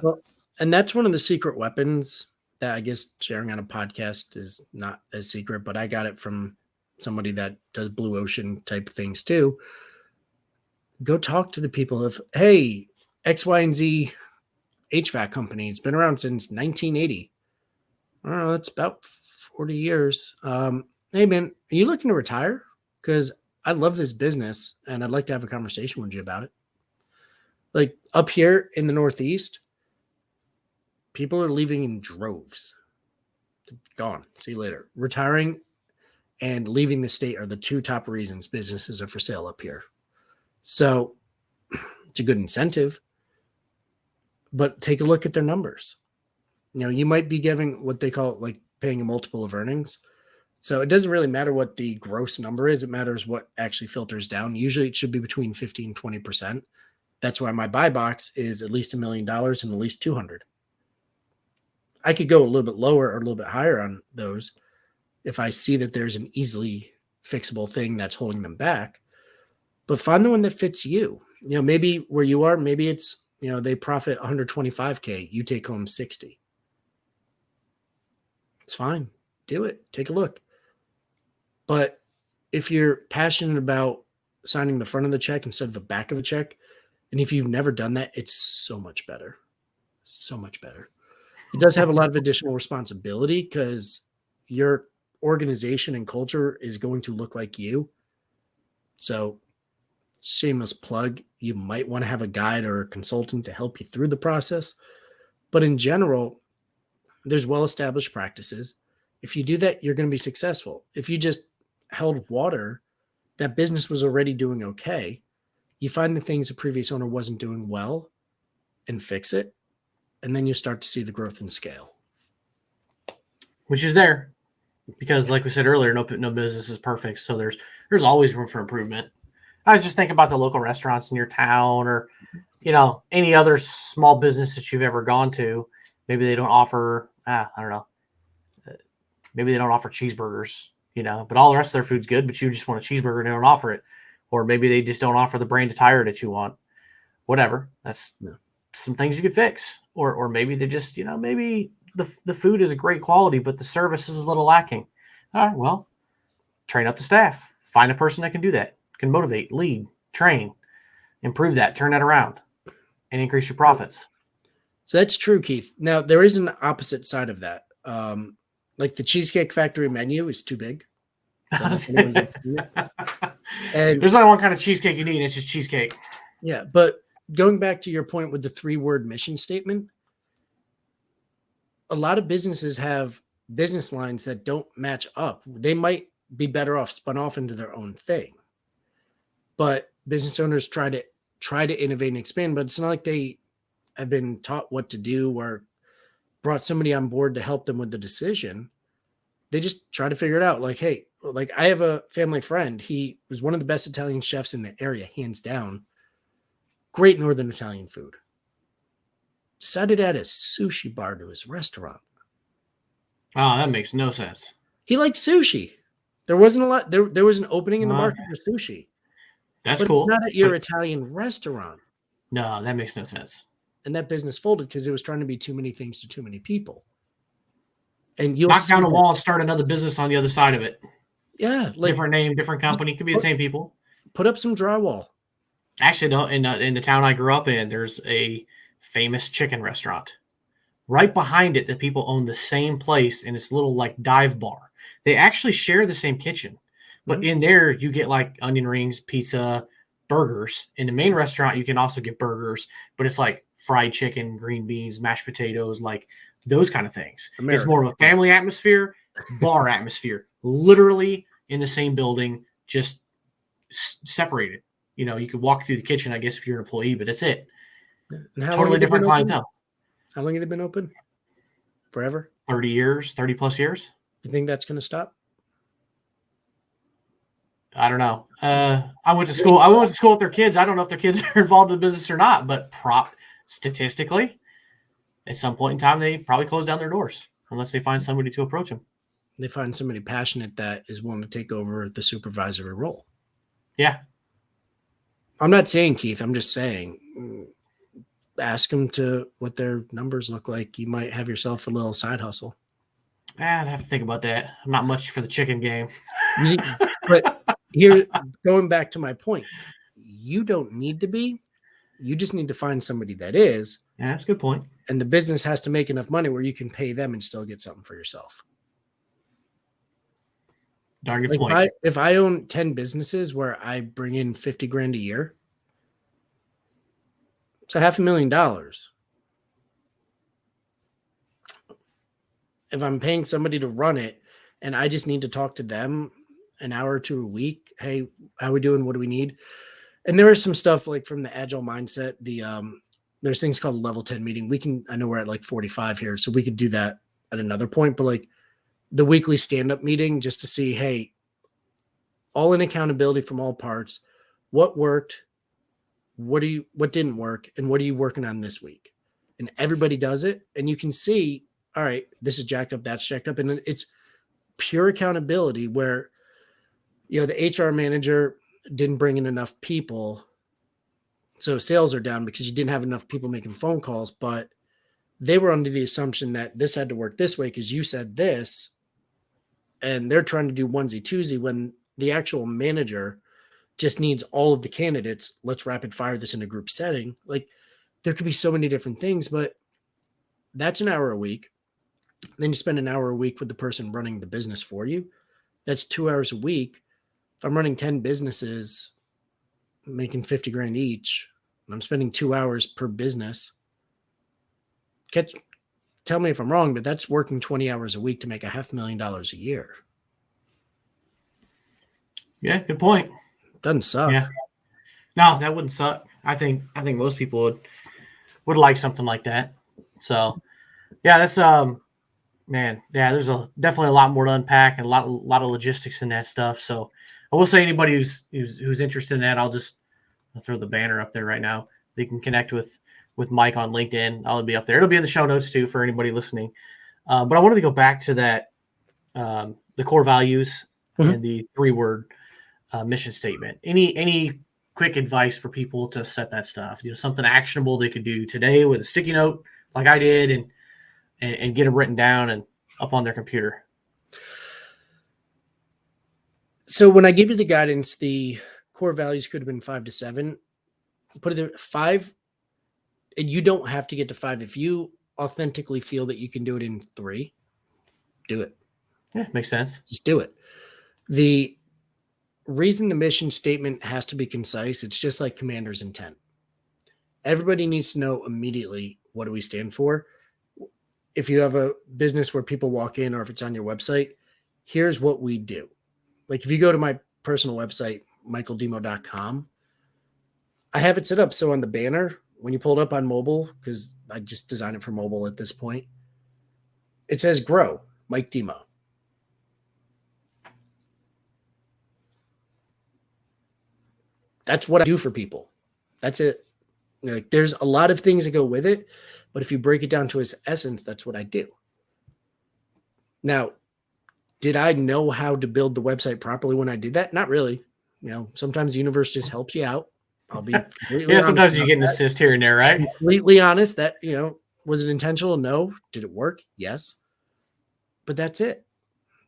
Well, and that's one of the secret weapons that I guess sharing on a podcast is not as secret, but I got it from somebody that does blue ocean type things too. Go talk to the people of, hey, X, Y, and Z HVAC company. It's been around since 1980. I don't know. It's about 40 years. Hey, man, are you looking to retire? Because I love this business and I'd like to have a conversation with you about it. Like, up here in the Northeast, people are leaving in droves. Gone. See you later. Retiring and leaving the state are the two top reasons businesses are for sale up here. So it's a good incentive, but take a look at their numbers. You might be giving what they call like paying a multiple of earnings. So it doesn't really matter what the gross number is. It matters what actually filters down. Usually it should be between 50 and 20%. That's why my buy box is at least $1 million and at least 200. I could go a little bit lower or a little bit higher on those if I see that there's an easily fixable thing that's holding them back. But find the one that fits you. Maybe where you are, maybe it's, they profit 125K, you take home 60. It's fine. Do it. Take a look. But if you're passionate about signing the front of the check instead of the back of a check, and if you've never done that, it's so much better. So much better. It does have a lot of additional responsibility because your organization and culture is going to look like you. So, shameless plug, you might want to have a guide or a consultant to help you through the process. But in general, there's well-established practices. If you do that, you're going to be successful. If you just held water, that business was already doing okay. You find the things the previous owner wasn't doing well and fix it. And then you start to see the growth and scale.
Which is there. Because like we said earlier, no business is perfect. So there's always room for improvement. I was just thinking about the local restaurants in your town or, any other small business that you've ever gone to. Maybe they don't offer, I don't know. Maybe they don't offer cheeseburgers, but all the rest of their food's good, but you just want a cheeseburger and they don't offer it. Or maybe they just don't offer the brand of tire that you want. Whatever. That's some things you could fix. Or maybe they just, maybe the food is great quality, but the service is a little lacking. All right, well, train up the staff. Find a person that can do that, can motivate, lead, train, improve that, turn that around, and increase your profits.
So that's true, Keith. Now, there is an opposite side of that. Like the Cheesecake Factory menu is too big. And
there's only one kind of cheesecake you need. It's just cheesecake.
Yeah, but going back to your point with the 3-word mission statement, a lot of businesses have business lines that don't match up. They might be better off spun off into their own thing. But business owners try to innovate and expand, but it's not like they have been taught what to do or brought somebody on board to help them with the decision. They just try to figure it out. Like, hey, like I have a family friend. He was one of the best Italian chefs in the area, hands down. Great Northern Italian food. Decided to add a sushi bar to his restaurant.
Oh, that makes no sense.
He liked sushi. There wasn't a lot. There was an opening in the market for sushi.
That's cool.
Not at your Italian restaurant.
No, that makes no sense.
And that business folded because it was trying to be too many things to too many people. And you'll
knock down a wall and start another business on the other side of it.
Yeah,
different name, different company. Could be the same people.
Put up some drywall.
Actually, no, in the town I grew up in, there's a famous chicken restaurant. Right behind it, the people own the same place, and it's a little like dive bar. They actually share the same kitchen, but in there you get like onion rings, pizza, burgers. In the main restaurant, you can also get burgers, but it's like fried chicken, green beans, mashed potatoes, like those kind of things. It's more of a family atmosphere, bar atmosphere, literally in the same building, just separated. You could walk through the kitchen, I guess, if you're an employee, but that's it. Totally different clientele.
How long have they been open? Forever?
30 years, 30 plus years.
You think that's going to stop?
I don't know. I went to school with their kids. I don't know if their kids are involved in the business or not, but statistically, at some point in time, they probably close down their doors unless they find somebody to approach them.
They find somebody passionate that is willing to take over the supervisory role.
Yeah.
I'm not saying, Keith, I'm just saying, ask them to what their numbers look like. You might have yourself a little side hustle.
I'd have to think about that. I'm not much for the chicken game.
But here, going back to my point, you don't need to be. You just need to find somebody that is.
Yeah, that's a good point.
And the business has to make enough money where you can pay them and still get something for yourself.
Darn good point.
If I own 10 businesses where I bring in $50,000 a year, it's $500,000. If I'm paying somebody to run it and I just need to talk to them an hour or two a week, hey, how are we doing? What do we need? And there is some stuff like from the agile mindset, there's things called a level 10 meeting. I know we're at like 45 here, so we could do that at another point, but like the weekly stand-up meeting just to see, hey, all in accountability from all parts, what worked, what didn't work, and what are you working on this week? And everybody does it, and you can see, all right, this is jacked up, that's jacked up. And it's pure accountability where, the HR manager didn't bring in enough people. So sales are down because you didn't have enough people making phone calls, but they were under the assumption that this had to work this way because you said this, and they're trying to do onesie twosie when the actual manager just needs all of the candidates. Let's rapid fire this in a group setting. Like, there could be so many different things, but that's an hour a week. Then you spend an hour a week with the person running the business for you. That's 2 hours a week. If I'm running 10 businesses, making 50 grand each, and I'm spending 2 hours per business, tell me if I'm wrong, but that's working 20 hours a week to make $500,000 a year.
Yeah, good point.
Doesn't suck.
Yeah. No, that wouldn't suck. I think most people would like something like that. So, yeah, that's man, yeah, there's definitely a lot more to unpack and a lot of logistics in that stuff. So, I will say anybody who's interested in that, I'll throw the banner up there right now. They can connect with Mike on LinkedIn. I'll be up there. It'll be in the show notes too for anybody listening. But I wanted to go back to that, the core values and the 3-word mission statement. Any quick advice for people to set that stuff? Something actionable they could do today with a sticky note, like I did, and get them written down and up on their computer.
So when I give you the guidance, the core values could have been 5 to 7. Put it there, 5. And you don't have to get to 5. If you authentically feel that you can do it in 3, do it.
Yeah, makes sense.
Just do it. The reason the mission statement has to be concise, it's just like commander's intent. Everybody needs to know immediately, what do we stand for? If you have a business where people walk in, or if it's on your website, here's what we do. Like if you go to my personal website, michaeldemo.com, I have it set up. So on the banner, when you pull it up on mobile, because I just designed it for mobile at this point, it says grow, Mike Demo. That's what I do for people. That's it. There's a lot of things that go with it, but if you break it down to its essence, that's what I do. Now, did I know how to build the website properly when I did that? Not really. Sometimes the universe just helps you out. I'll be completely
yeah. Sometimes you get an assist here and there, right?
Completely honest. That was it intentional? No. Did it work? Yes. But that's it.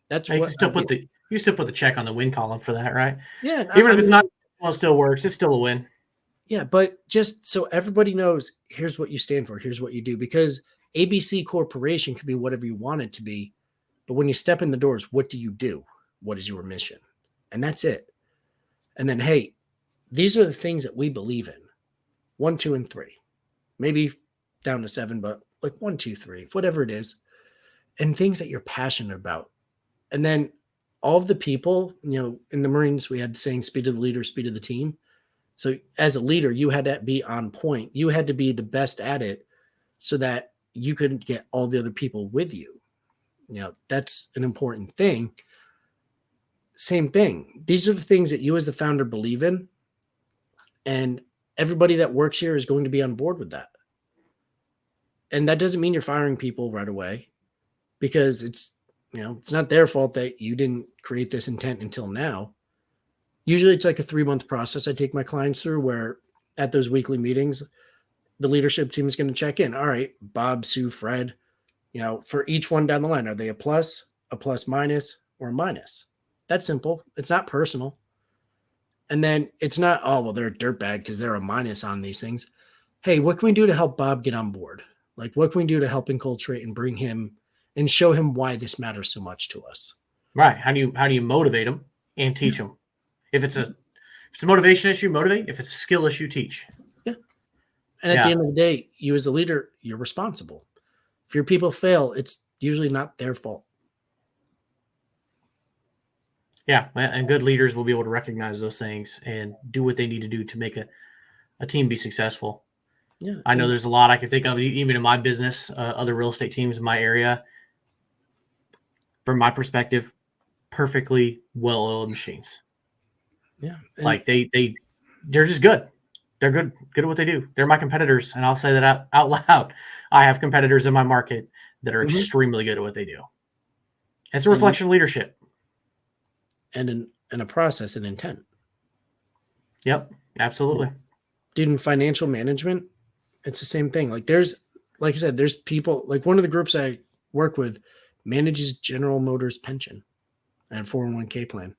That's
you
what
still put the check on the win column for that, right?
Yeah.
Even if it's not, well, it still works. It's still a win.
Yeah, but just so everybody knows, here's what you stand for. Here's what you do. Because ABC Corporation could be whatever you want it to be. But when you step in the doors, what do you do? What is your mission? And that's it. And then, hey, these are the things that we believe in. 1, 2, and 3. Maybe down to 7, but like 1, 2, 3, whatever it is. And things that you're passionate about. And then all of the people, in the Marines, we had the saying, speed of the leader, speed of the team. So as a leader, you had to be on point. You had to be the best at it so that you could get all the other people with you. That's an important thing. Same thing. These are the things that you as the founder believe in. And everybody that works here is going to be on board with that. And that doesn't mean you're firing people right away, because it's not their fault that you didn't create this intent until now. Usually it's like a 3-month process I take my clients through, where at those weekly meetings, the leadership team is going to check in. All right, Bob, Sue, Fred, for each one down the line, are they a plus minus, or a minus? That's simple. It's not personal. And then it's not, oh, well, they're a dirtbag because they're a minus on these things. Hey, what can we do to help Bob get on board? Like, what can we do to help enculturate and bring him and show him why this matters so much to us?
Right. How do you motivate them and teach them? If it's a motivation issue, motivate. If it's a skill issue, teach.
Yeah. And at the end of the day, you as the leader, you're responsible. If your people fail, it's usually not their fault.
Yeah, and good leaders will be able to recognize those things and do what they need to do to make a team be successful.
Yeah,
I know there's a lot I can think of, even in my business, other real estate teams in my area. From my perspective, perfectly well-oiled machines.
Yeah,
like they're just good. They're good at what they do. They're my competitors, and I'll say that out loud. I have competitors in my market that are
Mhm.
extremely good at what they do. It's a reflection of leadership.
And a process and intent.
Yep, absolutely.
Dude, in financial management, it's the same thing. Like I said, there's people, like one of the groups I work with manages General Motors pension and 401k plan.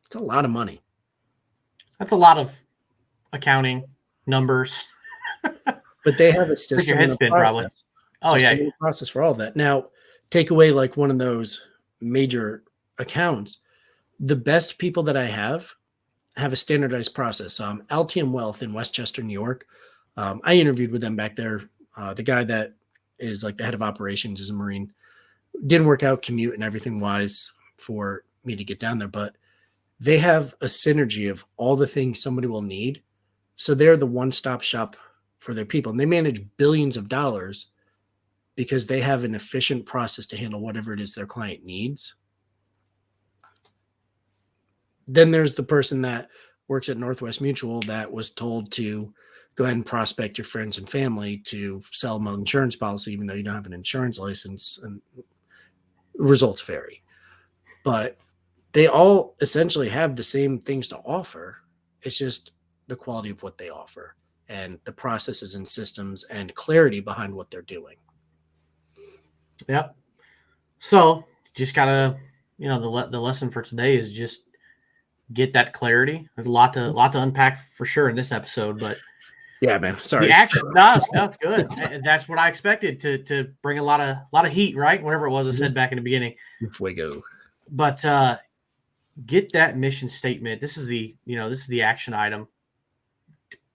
It's a lot of money.
That's a lot of accounting, numbers.
But they have a
Make your
system
head
and a
spin, probably.
process.
Oh, yeah.
And a process for all of that. Now, take away like one of those major accounts. The best people that I have a standardized process. Altium Wealth in Westchester, New York. I interviewed with them back there. The guy that is like the head of operations is a Marine. Didn't work out commute and everything wise for me to get down there, but they have a synergy of all the things somebody will need. So they're the one-stop shop for their people. And they manage billions of dollars because they have an efficient process to handle whatever it is their client needs. Then there's the person that works at Northwest Mutual that was told to go ahead and prospect your friends and family to sell them an insurance policy, even though you don't have an insurance license, and results vary. But they all essentially have the same things to offer. It's just the quality of what they offer and the processes and systems and clarity behind what they're doing.
Yep. So just gotta, the lesson for today is just get that clarity. There's a lot to unpack for sure in this episode, but
yeah, man. Sorry.
The action, no, it's good. That's what I expected to bring a lot of heat, right? Whatever it was I said back in the beginning.
Fuego.
But get that mission statement. This is the action item.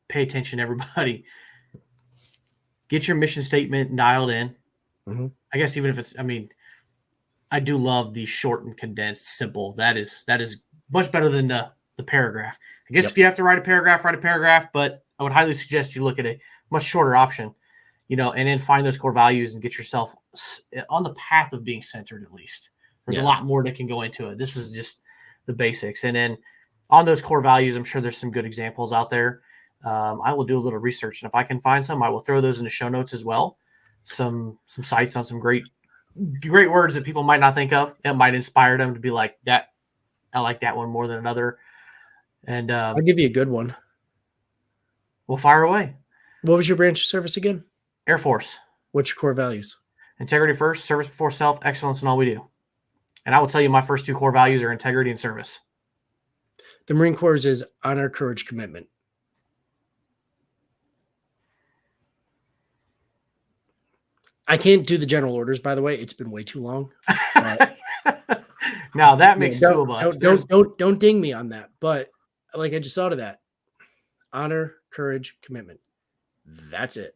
Pay attention, everybody. Get your mission statement dialed in.
Mm-hmm.
I guess even if it's, I do love the short and condensed, simple. That is much better than the paragraph. I guess if you have to write a paragraph, but I would highly suggest you look at a much shorter option, and then find those core values and get yourself on the path of being centered at least. There's a lot more that can go into it. This is just the basics. And then on those core values, I'm sure there's some good examples out there. I will do a little research, and if I can find some, I will throw those in the show notes as well. Some sites on some great words that people might not think of. It might inspire them to be like that. I like that one more than another. And
I'll give you a good one.
We'll fire away.
What was your branch of service again?
Air Force.
What's your core values?
Integrity first, service before self, excellence in all we do. And I will tell you my first two core values are integrity and service.
The Marine Corps is honor, courage, commitment. I can't do the general orders, by the way. It's been way too long.
Now that makes two of us.
Don't ding me on that. But like I just thought of that. Honor, courage, commitment. That's it.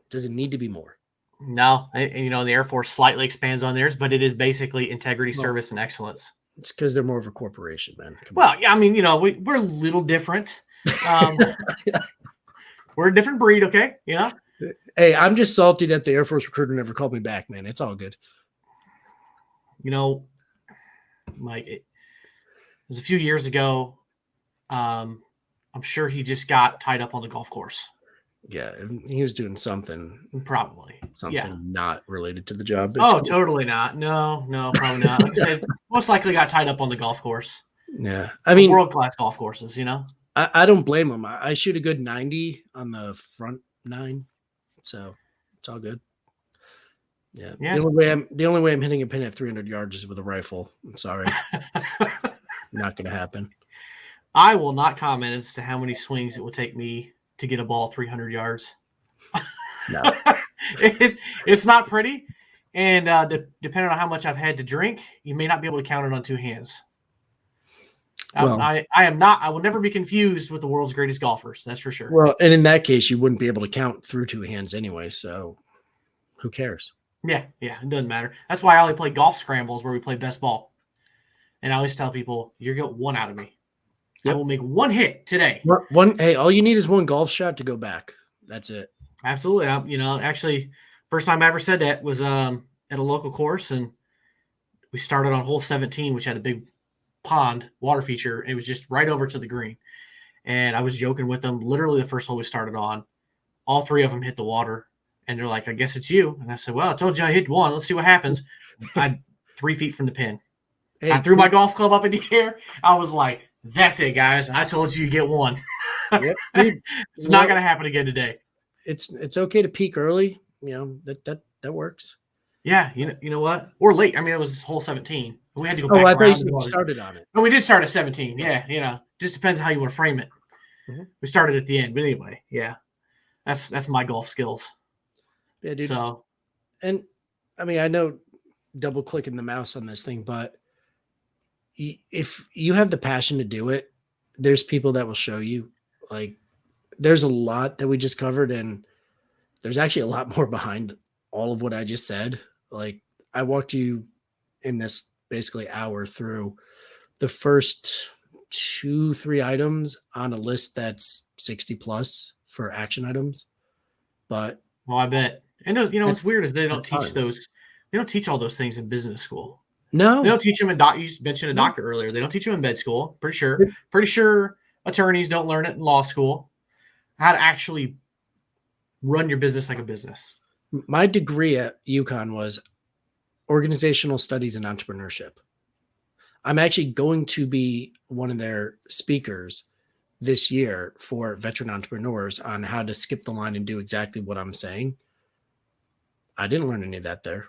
Does it need to be more?
No, the Air Force slightly expands on theirs, but it is basically integrity, service, and excellence.
It's because they're more of a corporation, man.
Yeah, we're a little different. We're a different breed, okay? Yeah.
Hey, I'm just salty that the Air Force recruiter never called me back, man. It's all good.
Mike, it was a few years ago. I'm sure he just got tied up on the golf course.
Yeah, he was doing something.
Probably.
Something not related to the job.
Totally not. No, probably not. Like I said, most likely got tied up on the golf course.
Yeah. I mean,
world-class golf courses,
I don't blame him. I shoot a good 90 on the front 9. So it's all good. Yeah. The only way I'm hitting a pin at 300 yards is with a rifle. I'm sorry. Not going to happen.
I will not comment as to how many swings it will take me to get a ball 300 yards.
No.
It's not pretty. And depending on how much I've had to drink, you may not be able to count it on 2 hands. Well, I will never be confused with the world's greatest golfers. That's for sure.
Well, and in that case, you wouldn't be able to count through 2 hands anyway. So who cares?
Yeah. It doesn't matter. That's why I only play golf scrambles where we play best ball. And I always tell people, you're going to get 1 out of me. Yep. I will make 1 hit today.
Hey, all you need is 1 golf shot to go back. That's it.
Absolutely. Actually, first time I ever said that was at a local course, and we started on hole 17, which had a big pond water feature. It was just right over to the green. And I was joking with them. Literally the first hole we started on, all 3 of them hit the water. And they're like, I guess it's you. And I said, well, I told you I hit one. Let's see what happens. I'm 3 feet from the pin.
Hey,
I threw my golf club up in the air. I was like, that's it, guys. I told you get one.
Yep, dude,
It's not going to happen again today.
It's okay to peak early. That works.
Yeah, you know what? Or late. I mean, it was hole 17. We had to go
Oh,
back
I
around.
thought you started on it.
No, we did start at 17. Yeah, just depends on how you want to frame it.
Mm-hmm.
We started at the end, but anyway, yeah. That's my golf skills.
Yeah, dude.
So,
and I mean, I know double clicking the mouse on this thing, but if you have the passion to do it, there's people that will show you. Like, there's a lot that we just covered, and there's actually a lot more behind all of what I just said. Like, I walked you in this basically hour through the first 2-3 items on a list that's 60 plus for action items. But
well, I bet. And what's weird is they don't teach
hard.
those. They don't teach all those things in business school.
No,
They don't teach them in You mentioned a doctor earlier. They don't teach them in med school. Pretty sure attorneys don't learn it in law school. How to actually run your business like a business.
my degree at UConn was organizational studies and entrepreneurship. I'm actually going to be one of their speakers this year for veteran entrepreneurs on how to skip the line and do exactly what I'm saying. I didn't learn any of that there.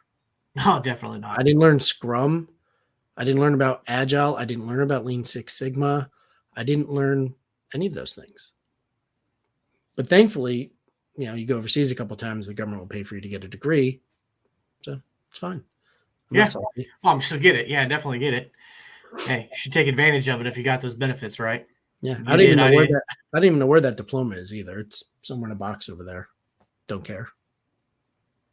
No, definitely not.
I didn't learn Scrum. I didn't learn about Agile. I didn't learn about Lean Six Sigma. I didn't learn any of those things. But thankfully, you go overseas a couple of times, the government will pay for you to get a degree. So it's fine.
Yeah. So get it. Yeah, definitely get it. Hey, you should take advantage of it if you got those benefits, right?
Yeah. I didn't even know where that diploma is either. It's somewhere in a box over there. Don't care.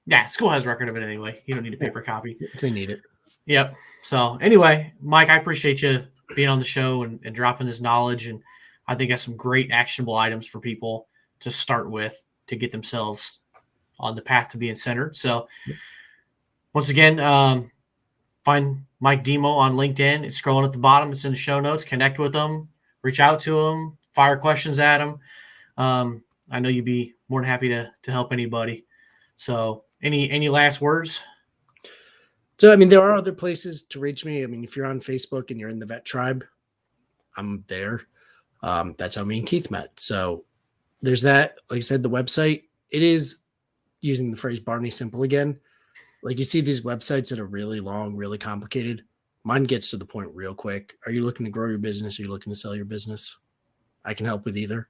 Yeah, school has record of it anyway. You don't need a paper copy.
If they need it.
Yep. So anyway, Mike, I appreciate you being on the show and dropping this knowledge. And I think that's some great actionable items for people to start with to get themselves on the path to being centered. So once again, find Mike Demo on LinkedIn. It's scrolling at the bottom. It's in the show notes. Connect with them. Reach out to them. Fire questions at them. I know you'd be more than happy to help anybody. So any last words?
So, I mean, there are other places to reach me. I mean, if you're on Facebook and you're in the Vet Tribe, I'm there. That's how me and Keith met. So there's that. Like I said, the website, it is, using the phrase Barney Simple again. Like, you see these websites that are really long, really complicated. Mine gets to the point real quick. Are you looking to grow your business? Are you looking to sell your business? I can help with either.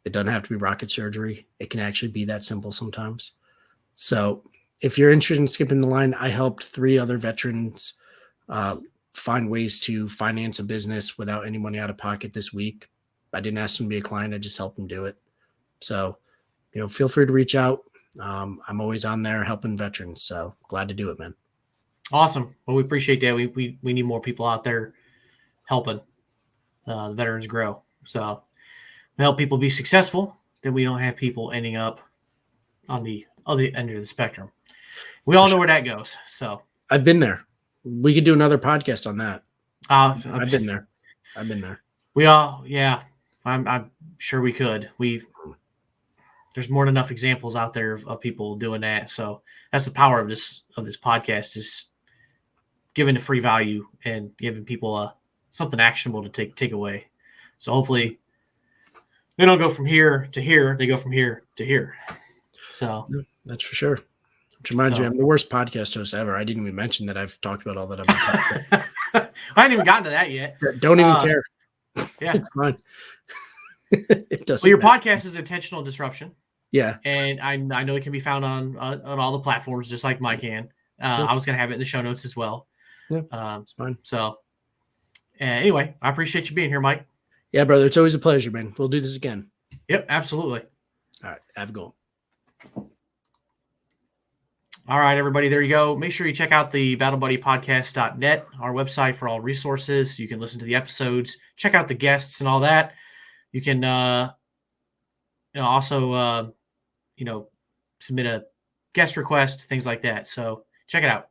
It doesn't have to be rocket surgery. It can actually be that simple sometimes. So if you're interested in skipping the line, I helped 3 other veterans find ways to finance a business without any money out of pocket this week. I didn't ask them to be a client. I just helped them do it. So, feel free to reach out. I'm always on there helping veterans. So glad to do it, man.
Awesome. Well, we appreciate that. We need more people out there helping the veterans grow. So to help people be successful, then we don't have people ending up on the other end of the spectrum. We all know where that goes. So
I've been there. We could do another podcast on that.
I've
been there. I've been there.
We all, yeah. I'm sure we could. There's more than enough examples out there of people doing that. So that's the power of this podcast, is giving the free value and giving people something actionable to take away. So hopefully they don't go from here to here. They go from here to here. So
that's for sure. Which reminds me, I'm the worst podcast host ever. I didn't even mention that I've talked about all that I've
I hadn't even gotten to that yet.
Don't even care.
Yeah.
It's fine. It doesn't.
Well, your
matter.
podcast is Intentional Disruption.
Yeah.
And I know it can be found on all the platforms, just like mine can. I was going to have it in the show notes as well.
Yeah, it's fine.
So anyway, I appreciate you being here, Mike.
Yeah, brother. It's always a pleasure, man. We'll do this again.
Yep, absolutely.
All right. Have a good one.
All right, everybody, there you go. Make sure you check out the battlebuddypodcast.net, our website, for all resources. You can listen to the episodes, check out the guests and all that. You can also submit a guest request, things like that. So check it out.